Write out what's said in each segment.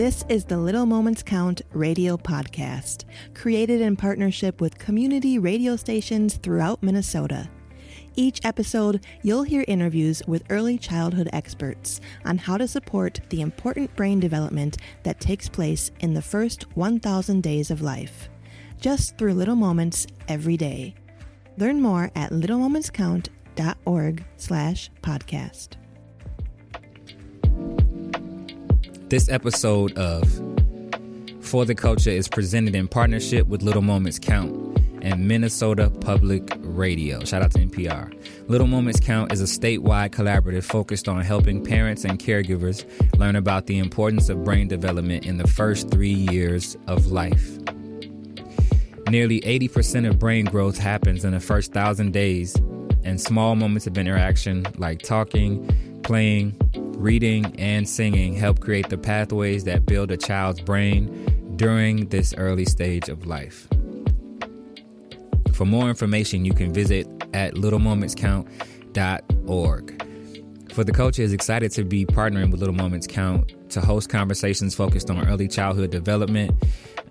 This is the Little Moments Count radio podcast, created in partnership with community radio stations throughout Minnesota. Each episode, you'll hear interviews with early childhood experts on how to support the important brain development that takes place in the first 1,000 days of life, just through little moments every day. Learn more at littlemomentscount.org/podcast. This episode of For the Culture is presented in partnership with Little Moments Count and Minnesota Public Radio. Shout out to NPR. Little Moments Count is a statewide collaborative focused on helping parents and caregivers learn about the importance of brain development in the first 3 years of life. Nearly 80% of brain growth happens in the first 1,000 days, and small moments of interaction like talking, playing, reading, and singing help create the pathways that build a child's brain during this early stage of life. For more information, you can visit at littlemomentscount.org. For the Culture is excited to be partnering with Little Moments Count to host conversations focused on early childhood development,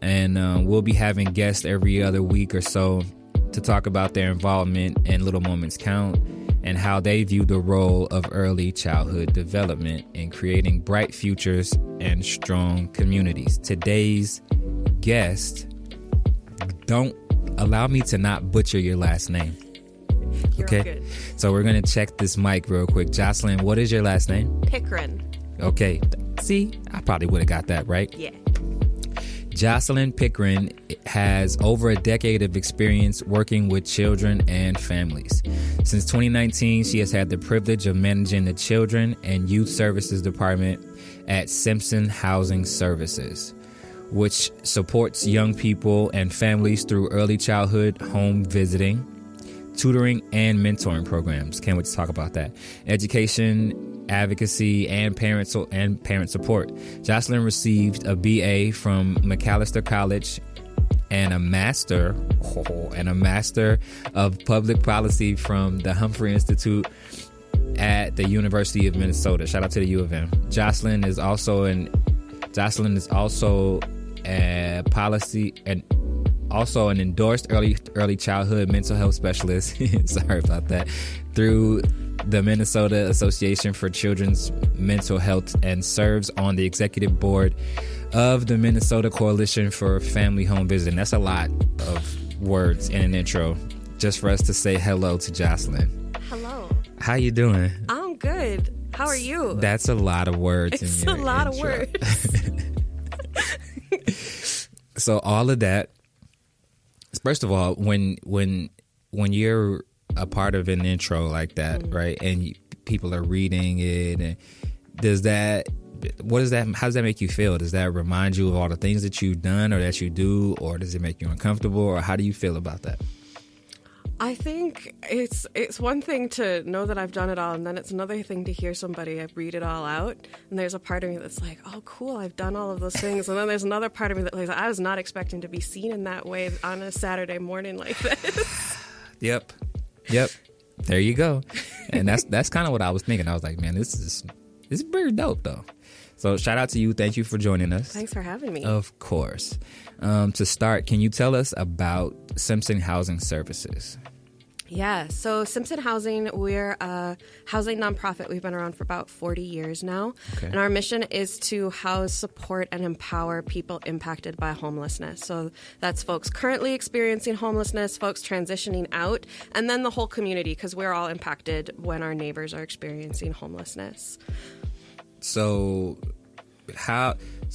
and we'll be having guests every other week or so to talk about their involvement in Little Moments Count and how they view the role of early childhood development in creating bright futures and strong communities. Today's guest, don't allow me to not butcher your last name. You're okay? Good. So we're going to check this mic real quick. Jocelyn, what is your last name? Pickreign. Okay. See, I probably would have got that right. Yeah. Jocelyn Pickreign has over a decade of experience working with children and families. Since 2019, she has had the privilege of managing the Children and Youth Services Department at Simpson Housing Services, which supports young people and families through early childhood home visiting, tutoring, and mentoring programs. Can't wait to talk about that. Education, advocacy, and parent support. Jocelyn received a BA from McAllister College and a master of public policy from the Humphrey Institute at the University of Minnesota. Shout out to the U of M. Jocelyn is also a policy and also an endorsed early childhood mental health specialist. Sorry about that. Through the Minnesota Association for Children's Mental Health, and serves on the executive board of the Minnesota Coalition for Family Home Visiting. That's a lot of words in an intro just for us to say hello to Jocelyn. Hello. How you doing? I'm good. How are you? That's a lot of words. It's in your a lot intro. of words. So all of that. First of all, when you're a part of an intro like that, right, and people are reading it, and how does that make you feel? Does that remind you of all the things that you've done or that you do, or does it make you uncomfortable, or how do you feel about that? I think it's one thing to know that I've done it all, and then it's another thing to hear somebody read it all out, and there's a part of me that's like, oh, cool, I've done all of those things, and then there's another part of me that like, I was not expecting to be seen in that way on a Saturday morning like this. Yep. There you go. And that's kind of what I was thinking. I was like, man, this is pretty dope, though. So shout out to you. Thank you for joining us. Thanks for having me. Of course. To start, can you tell us about Simpson Housing Services? Yeah, so Simpson Housing, we're a housing nonprofit. We've been around for about 40 years now. Okay. And our mission is to house, support, and empower people impacted by homelessness. So that's folks currently experiencing homelessness, folks transitioning out, and then the whole community, because we're all impacted when our neighbors are experiencing homelessness. So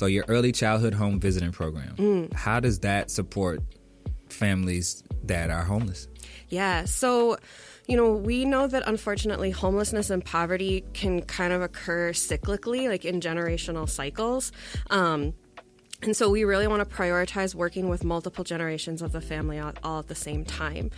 your early childhood home visiting program, how does that support families that are homeless? Yeah, so, we know that unfortunately homelessness and poverty can kind of occur cyclically, like in generational cycles. And so we really want to prioritize working with multiple generations of the family all at the same time.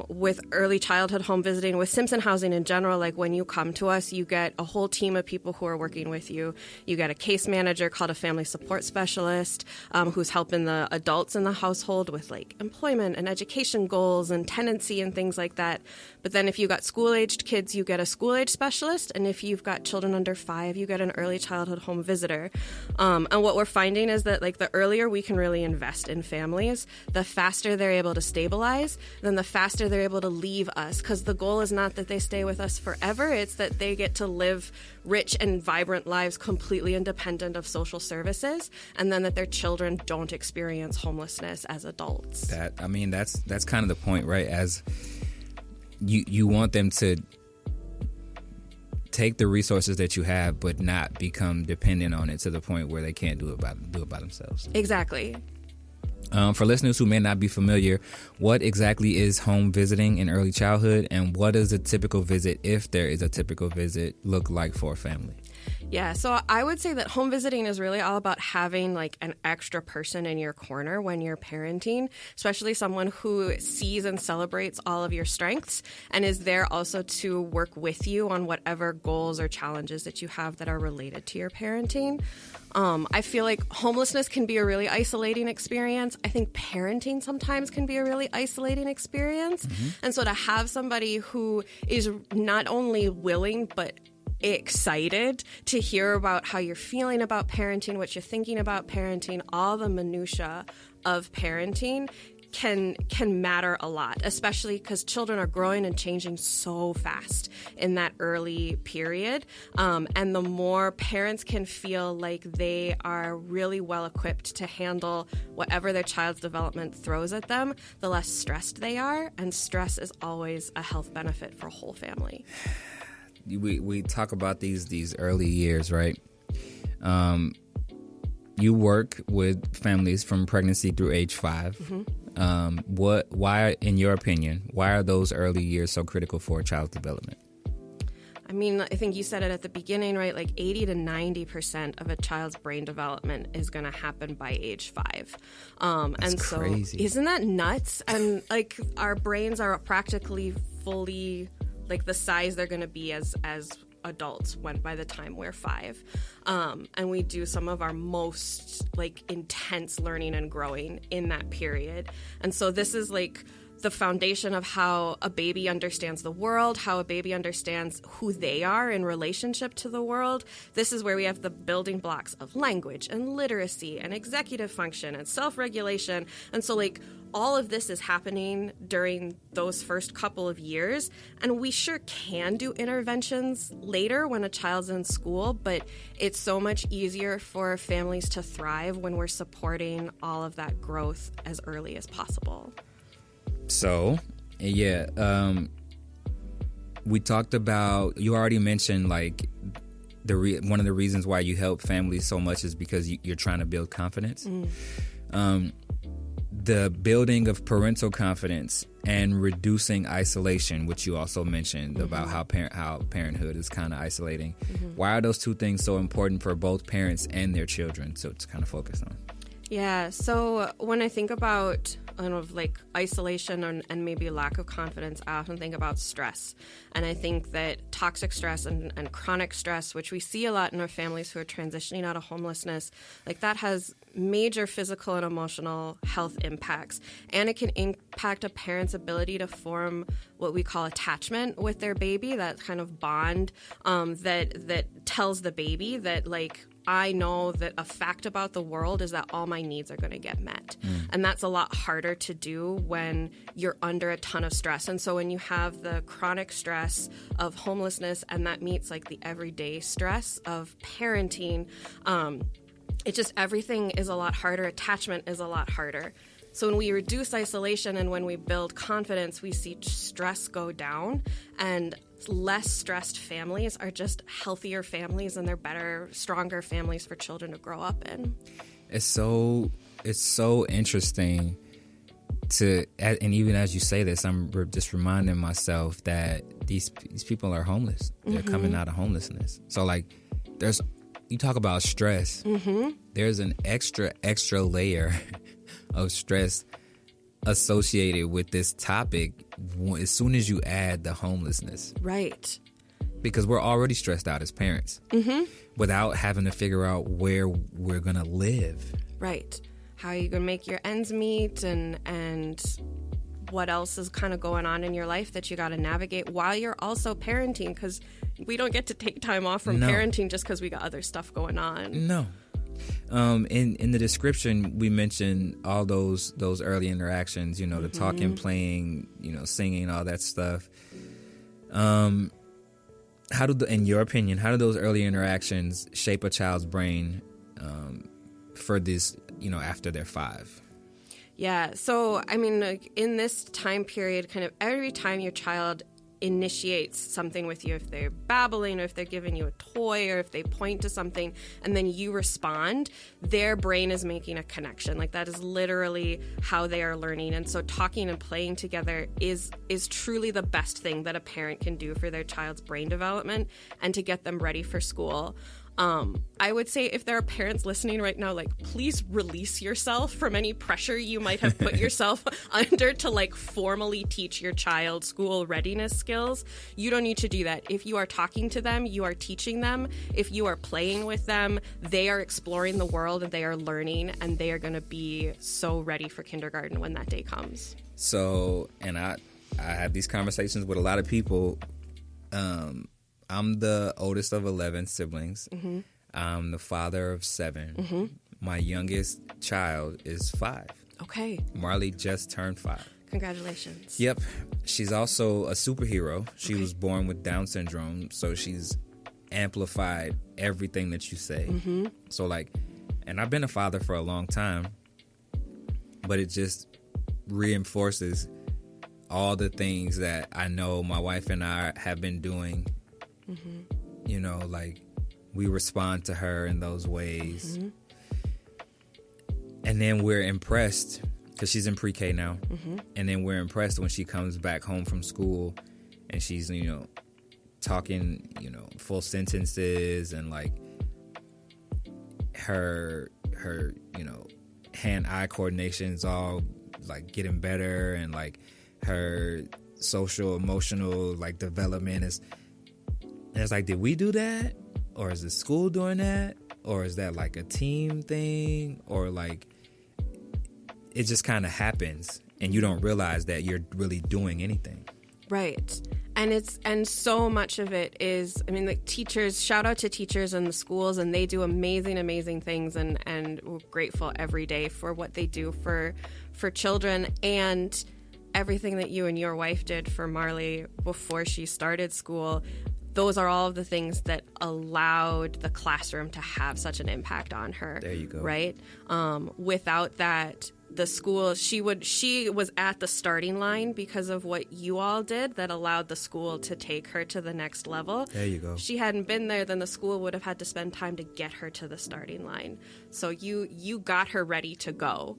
With early childhood home visiting, with Simpson Housing in general, like when you come to us, you get a whole team of people who are working with you. You get a case manager called a family support specialist who's helping the adults in the household with like employment and education goals and tenancy and things like that. But then if you've got school-aged kids, you get a school-age specialist. And if you've got children under 5, you get an early childhood home visitor. And what we're finding is that like the earlier we can really invest in families, the faster they're able to stabilize, then the faster they're able to leave us. Because the goal is not that they stay with us forever. It's that they get to live rich and vibrant lives completely independent of social services, and then that their children don't experience homelessness as adults. That's kind of the point, right? As you want them to take the resources that you have, but not become dependent on it to the point where they can't do it by themselves. Exactly. For listeners who may not be familiar, what exactly is home visiting in early childhood, and what does a typical visit, if there is a typical visit, look like for a family? Yeah, so I would say that home visiting is really all about having like an extra person in your corner when you're parenting, especially someone who sees and celebrates all of your strengths and is there also to work with you on whatever goals or challenges that you have that are related to your parenting. I feel like homelessness can be a really isolating experience. I think parenting sometimes can be a really isolating experience. Mm-hmm. And so to have somebody who is not only willing but excited to hear about how you're feeling about parenting, what you're thinking about parenting, all the minutia of parenting can matter a lot, especially because children are growing and changing so fast in that early period. And the more parents can feel like they are really well equipped to handle whatever their child's development throws at them, the less stressed they are. And stress is always a health benefit for a whole family. We talk about these early years, right? You work with families from pregnancy through age 5. Mm-hmm. Why, in your opinion, why are those early years so critical for a child's development? I mean, I think you said it at the beginning, right? Like 80 to 90% of a child's brain development is going to happen by age 5. That's crazy. Isn't that nuts? And like our brains are practically fully like the size they're going to be as adults by the time we're 5. And we do some of our most like intense learning and growing in that period. And so this is like the foundation of how a baby understands the world, how a baby understands who they are in relationship to the world. This is where we have the building blocks of language and literacy and executive function and self-regulation. And so like all of this is happening during those first couple of years. And we sure can do interventions later when a child's in school, but it's so much easier for families to thrive when we're supporting all of that growth as early as possible. So, yeah, we talked about, you already mentioned like one of the reasons why you help families so much is because you're trying to build confidence. The building of parental confidence and reducing isolation, which you also mentioned about how parenthood is kind of isolating. Mm-hmm. Why are those two things so important for both parents and their children to kind of focus on? Yeah, so when I think about kind of like isolation and maybe lack of confidence, I often think about stress. And I think that toxic stress and chronic stress, which we see a lot in our families who are transitioning out of homelessness, like that has major physical and emotional health impacts. And it can impact a parent's ability to form what we call attachment with their baby, that kind of bond that tells the baby that like, I know that a fact about the world is that all my needs are going to get met. And that's a lot harder to do when you're under a ton of stress. And so when you have the chronic stress of homelessness and that meets like the everyday stress of parenting, it just everything is a lot harder. Attachment is a lot harder. So when we reduce isolation and when we build confidence, we see stress go down, and less stressed families are just healthier families, and they're better, stronger families for children to grow up in. It's so interesting and even as you say this, I'm just reminding myself that these people are homeless. They're coming out of homelessness. So like there's you talk about stress. There's an extra layer of stress associated with this topic as soon as you add the homelessness. Right. Because we're already stressed out as parents without having to figure out where we're going to live. Right. How are you going to make your ends meet, and what else is kind of going on in your life that you got to navigate while you're also parenting, because we don't get to take time off from parenting just because we got other stuff going on. No. In the description, we mentioned all those early interactions, you know, the talking, playing, you know, singing, all that stuff. In your opinion, how do those early interactions shape a child's brain for this, you know, after they're 5? Yeah. So, I mean, like, in this time period, kind of every time your child initiates something with you, if they're babbling or if they're giving you a toy or if they point to something and then you respond, their brain is making a connection. Like, that is literally how they are learning. And so talking and playing together is truly the best thing that a parent can do for their child's brain development and to get them ready for school. I would say if there are parents listening right now, like, please release yourself from any pressure you might have put yourself under to, like, formally teach your child school readiness skills. You don't need to do that. If you are talking to them, you are teaching them. If you are playing with them, they are exploring the world and they are learning, and they are going to be so ready for kindergarten when that day comes. So, and I have these conversations with a lot of people. I'm the oldest of 11 siblings. I'm the father of 7. My youngest child is 5. Okay. Marley just turned 5. Congratulations. Yep. She's also a superhero. She was born with Down syndrome, so she's amplified everything that you say. So, like, and I've been a father for a long time, but it just reinforces all the things that I know my wife and I have been doing. You know, like, we respond to her in those ways. And then we're impressed because she's in pre-K now. And then we're impressed when she comes back home from school and she's, you know, talking, you know, full sentences, and like her, you know, hand-eye coordination's all like getting better, and like her social, emotional, like, development is. And it's like, did we do that? Or is the school doing that? Or is that like a team thing? Or like, it just kind of happens and you don't realize that you're really doing anything. Right. And so much of it is, I mean, like, teachers, shout out to teachers in the schools, and they do amazing things, and we're grateful every day for what they do for children, and everything that you and your wife did for Marley before she started school. Those are all of the things that allowed the classroom to have such an impact on her. There you go. Right? Without that, the school, she was at the starting line because of what you all did that allowed the school to take her to the next level. There you go. If she hadn't been there, then the school would have had to spend time to get her to the starting line. So you got her ready to go.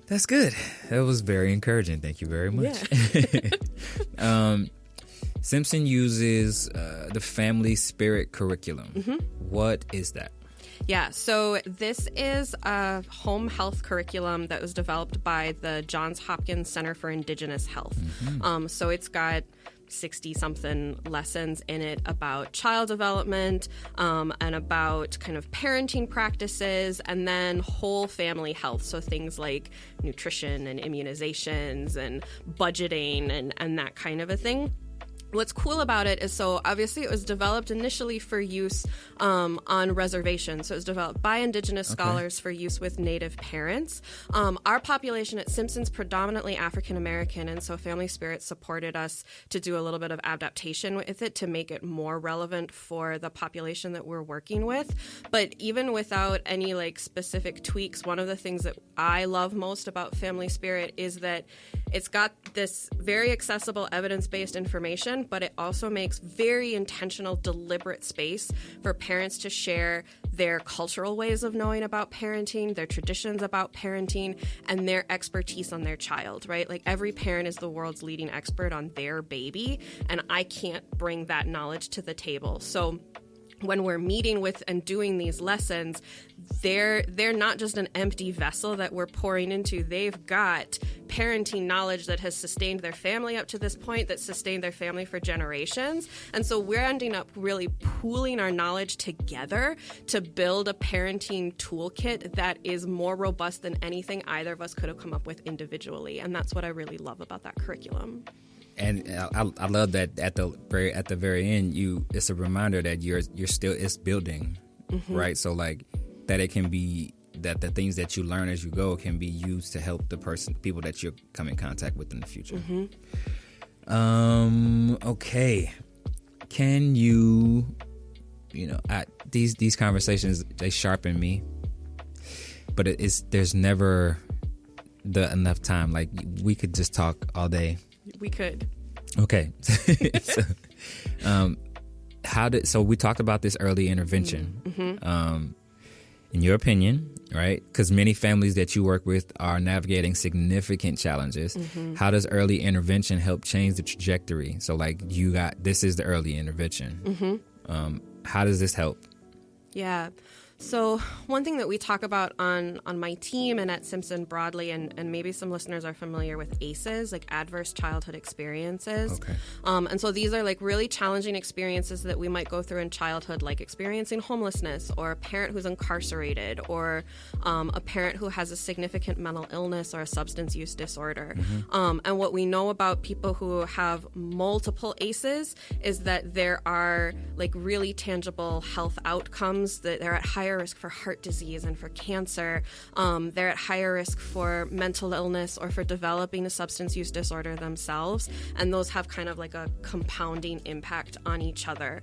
That's good. That was very encouraging. Thank you very much. Yeah. Simpson uses the family spirit curriculum. What is that? Yeah, so this is a home health curriculum that was developed by the Johns Hopkins Center for Indigenous Health. So it's got 60-something lessons in it about child development and about kind of parenting practices, and then whole family health. So things like nutrition and immunizations and budgeting and that kind of a thing. What's cool about it is, so obviously it was developed initially for use on reservations. So it was developed by Indigenous scholars for use with Native parents. Our population at Simpson's predominantly African American, and so Family Spirit supported us to do a little bit of adaptation with it to make it more relevant for the population that we're working with. But even without any like specific tweaks, one of the things that I love most about Family Spirit is that it's got this very accessible evidence-based information, but it also makes very intentional, deliberate space for parents to share their cultural ways of knowing about parenting, their traditions about parenting, and their expertise on their child, right? Like, every parent is the world's leading expert on their baby, and I can't bring that knowledge to the table. So when we're meeting with and doing these lessons, they're not just an empty vessel that we're pouring into. They've got parenting knowledge that has sustained their family up to this point, that sustained their family for generations. And so we're ending up really pooling our knowledge together to build a parenting toolkit that is more robust than anything either of us could have come up with individually. And that's what I really love about that curriculum. And I love that at the very end, it's a reminder that you're still, it's building, right? So like that it can be that the things that you learn as you go can be used to help people that you come in contact with in the future. Okay, can you know, these conversations, they sharpen me, but there's never enough time. Like we could just talk all day. We could. Okay. So we talked about this early intervention. In your opinion, right? Because many families that you work with are navigating significant challenges. How does early intervention help change the trajectory? So like this is the early intervention. How does this help? Yeah. So one thing that we talk about on my team and at Simpson broadly, and maybe some listeners are familiar with ACEs, like adverse childhood experiences. Okay. And so these are like really challenging experiences that we might go through in childhood, like experiencing homelessness, or a parent who's incarcerated, or a parent who has a significant mental illness or a substance use disorder. And what we know about people who have multiple ACEs is that there are like really tangible health outcomes, that they're at higher risk for heart disease and for cancer. They're at higher risk for mental illness or for developing a substance use disorder themselves. And those have kind of like a compounding impact on each other.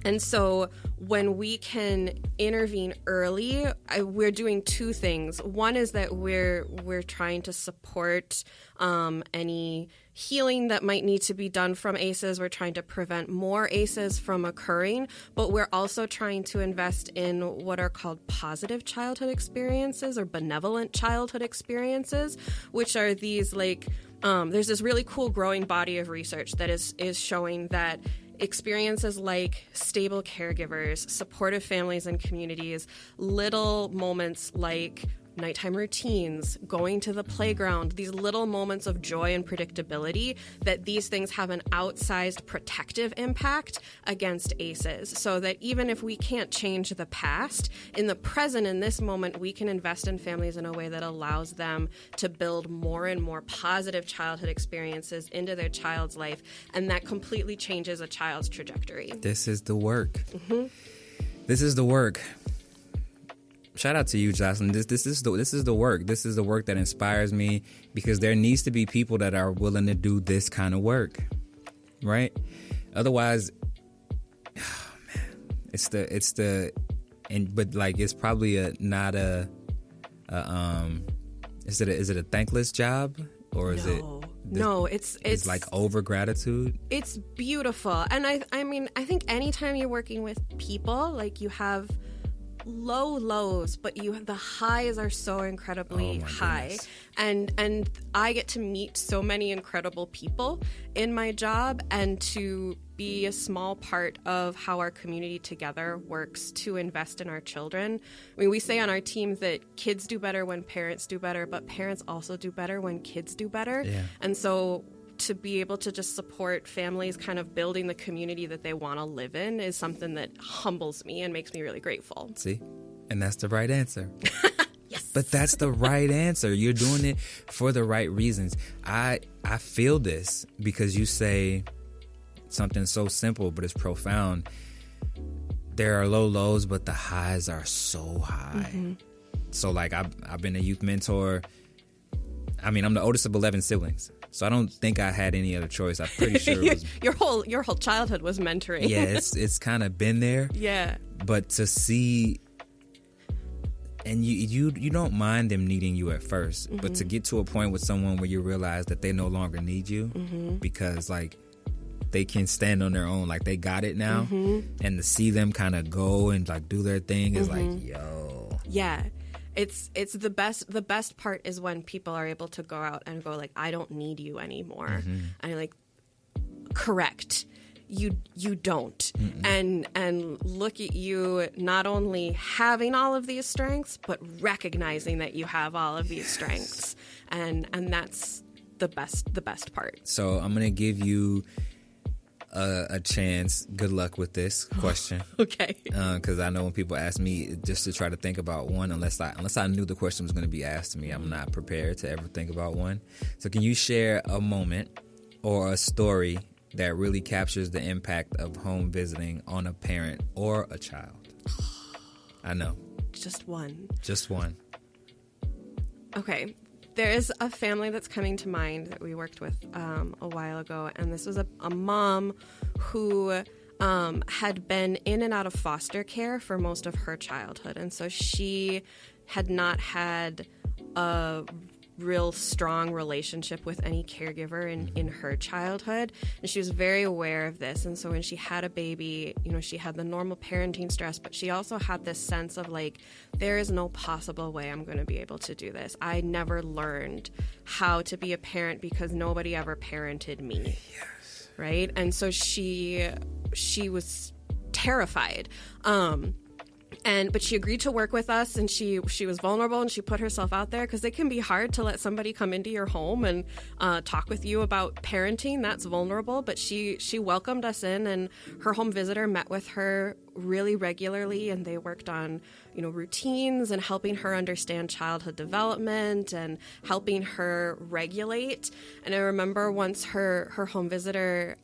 And so when we can intervene early, we're doing two things. One is that we're trying to support any healing that might need to be done from ACEs. We're trying to prevent more ACEs from occurring, but we're also trying to invest in what are called positive childhood experiences or benevolent childhood experiences, which are these like, there's this really cool growing body of research that is showing that experiences like stable caregivers, supportive families and communities, little moments like nighttime routines, going to the playground, these little moments of joy and predictability, that these things have an outsized protective impact against ACEs. So that even if we can't change the past, in the present, in this moment, we can invest in families in a way that allows them to build more and more positive childhood experiences into their child's life. And that completely changes a child's trajectory. This is the work. This is the work. Shout out to you, Jocelyn. This is the work. This is the work that inspires me, because there needs to be people that are willing to do this kind of work, right? Otherwise, oh man, but like it's probably is it a thankless job, or is it? No, it's like over gratitude. It's beautiful, and I mean I think anytime you're working with people, like you have low lows, but the highs are so incredibly high. And I get to meet so many incredible people in my job, and to be a small part of how our community together works to invest in our children. I mean, we say on our team that kids do better when parents do better, but parents also do better when kids do better. Yeah. And so to be able to just support families kind of building the community that they want to live in is something that humbles me and makes me really grateful. See? And that's the right answer. Yes. But that's the right answer. You're doing it for the right reasons. I feel this because you say something so simple, but it's profound. There are low lows, but the highs are so high. So like I've been a youth mentor. I mean, I'm the oldest of 11 siblings. So I don't think I had any other choice. I'm pretty sure it was your whole childhood was mentoring. Yeah, it's kind of been there. Yeah. But to see, and you don't mind them needing you at first, but to get to a point with someone where you realize that they no longer need you because like they can stand on their own, like they got it now, and to see them kind of go and like do their thing is like, yo. Yeah. It's the best. The best part is when people are able to go out and go like, I don't need you anymore. And you're like, correct. you don't. And look at you not only having all of these strengths, but recognizing that you have all of these strengths. And that's the best part. So I'm going to give you a chance. Good luck with this question. Okay. Because I know when people ask me just to try to think about one, unless I knew the question was going to be asked to me, I'm not prepared to ever think about one. So can you share a moment or a story that really captures the impact of home visiting on a parent or a child? I know. Just one. Just one. Okay. There is a family that's coming to mind that we worked with a while ago, and this was a mom who had been in and out of foster care for most of her childhood, and so she had not had a real strong relationship with any caregiver in her childhood, and she was very aware of this. And so when she had a baby, she had the normal parenting stress, but she also had this sense of like, there is no possible way I'm going to be able to do this. I never learned how to be a parent because nobody ever parented me. Yes. Right? And so she was terrified. But she agreed to work with us, and she was vulnerable, and she put herself out there, because it can be hard to let somebody come into your home and talk with you about parenting. That's vulnerable, but she welcomed us in, and her home visitor met with her really regularly, and they worked on routines and helping her understand childhood development and helping her regulate. And I remember once her home visitor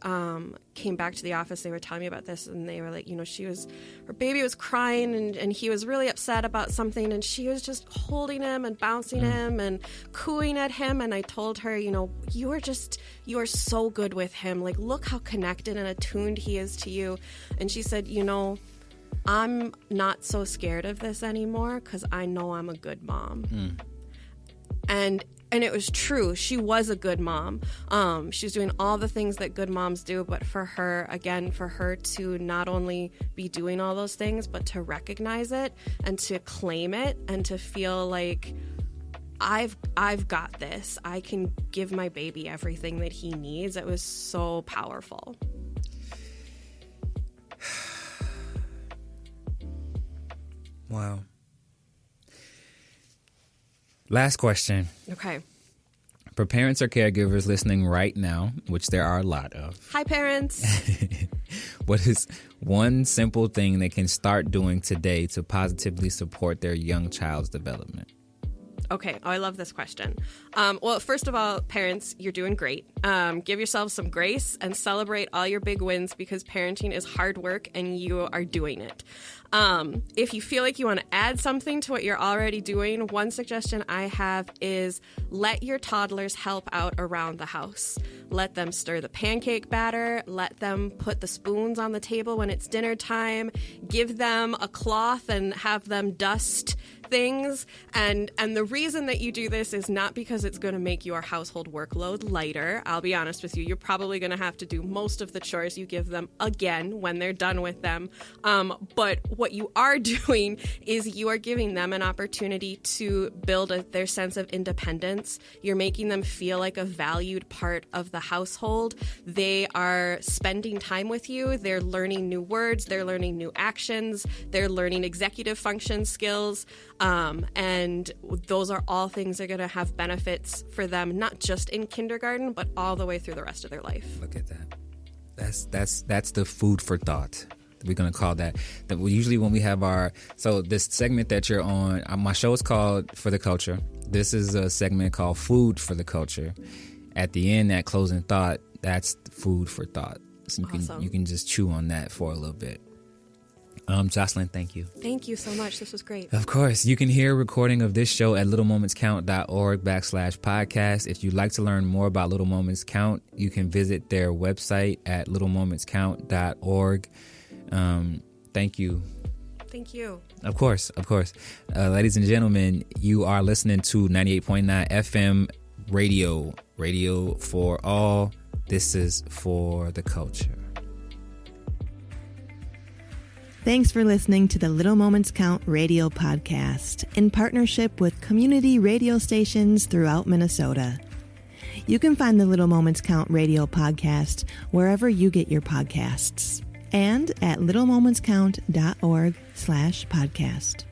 came back to the office, they were telling me about this, and they were like, her baby was crying, and he was really upset about something, and she was just holding him and bouncing him and cooing at him. And I told her, you are so good with him. Like, look how connected and attuned he is to you. And she said, I'm not so scared of this anymore because I know I'm a good mom. And it was true. She was a good mom. She was doing all the things that good moms do, but for her to not only be doing all those things, but to recognize it and to claim it and to feel like, I've got this. I can give my baby everything that he needs. It was so powerful. Wow. Last question. Okay. For parents or caregivers listening right now, which there are a lot of. Hi, parents. What is one simple thing they can start doing today to positively support their young child's development? Okay. Oh, I love this question. Well, first of all, parents, you're doing great. Give yourselves some grace and celebrate all your big wins, because parenting is hard work and you are doing it. If you feel like you want to add something to what you're already doing, one suggestion I have is let your toddlers help out around the house. Let them stir the pancake batter. Let them put the spoons on the table when it's dinner time. Give them a cloth and have them dust things. And the reason that you do this is not because it's going to make your household workload lighter. I'll be honest with you, you're probably going to have to do most of the chores you give them again when they're done with them. But what you are doing is you are giving them an opportunity to build their sense of independence. You're making them feel like a valued part of the household. They are spending time with you. They're learning new words. They're learning new actions. They're learning executive function skills. And those are all things that are going to have benefits for them, not just in kindergarten, but all the way through the rest of their life. Look at that. That's the food for thought. We're going to call that usually when we have this segment that you're on, my show is called For the Culture. This is a segment called Food for the Culture. At the end, that closing thought, that's food for thought. So you can just chew on that for a little bit. Jocelyn, thank you. Thank you so much. This was great. Of course. You can hear a recording of this show at littlemomentscount.org/podcast. If you'd like to learn more about Little Moments Count, you can visit their website at littlemomentscount.org. Thank you. Thank you. Of course. Ladies and gentlemen, you are listening to 98.9 FM radio for all. This is For the Culture. Thanks for listening to the Little Moments Count radio podcast in partnership with community radio stations throughout Minnesota. You can find the Little Moments Count radio podcast wherever you get your podcasts and at littlemomentscount.org/podcast.